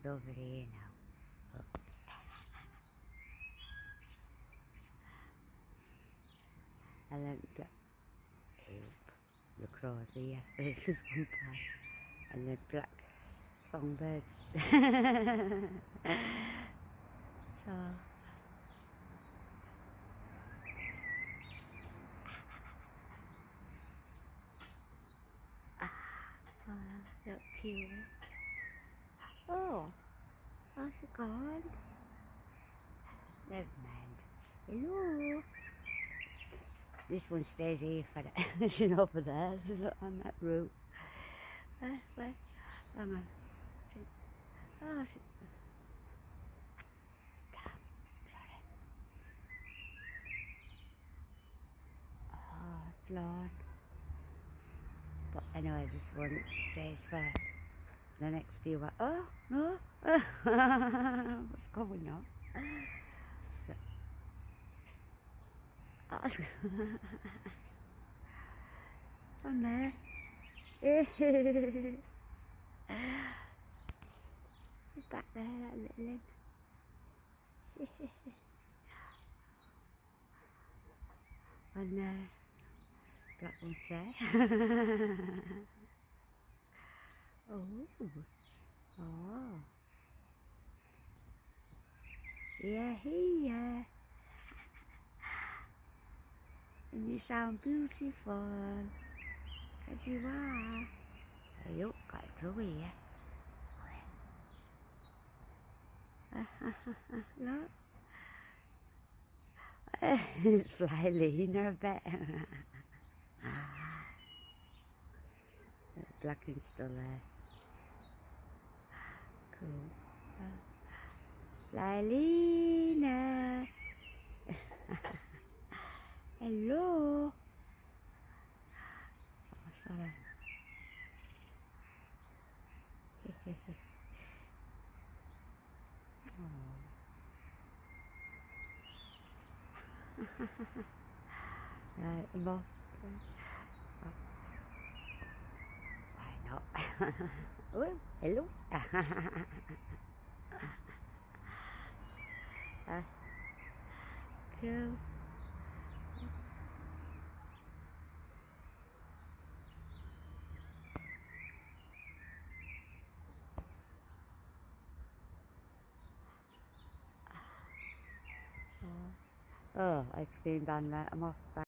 tucked over here now. But and then the crows here. This is one pass. And the black songbirds. So look cute. Oh, how's it gone? Never mind. Hello. This one stays here for the action over there. So look on that roof. Where? Hang on. Oh, sorry. Oh, it's long. But anyway, this one says for the next few hours. Oh, no. What's going on? On there. Back there, that little limb. And that one's there. Oh. Oh. Yeah, here. And you sound beautiful. As you are. Look, got through here. Look. It's flying a bit. Black and still there. Cool. Lilina. Hello. Oh, sorry. Right, I'm off. Why not? Oh, hello. Cool. Oh, it's been done that. I'm off back.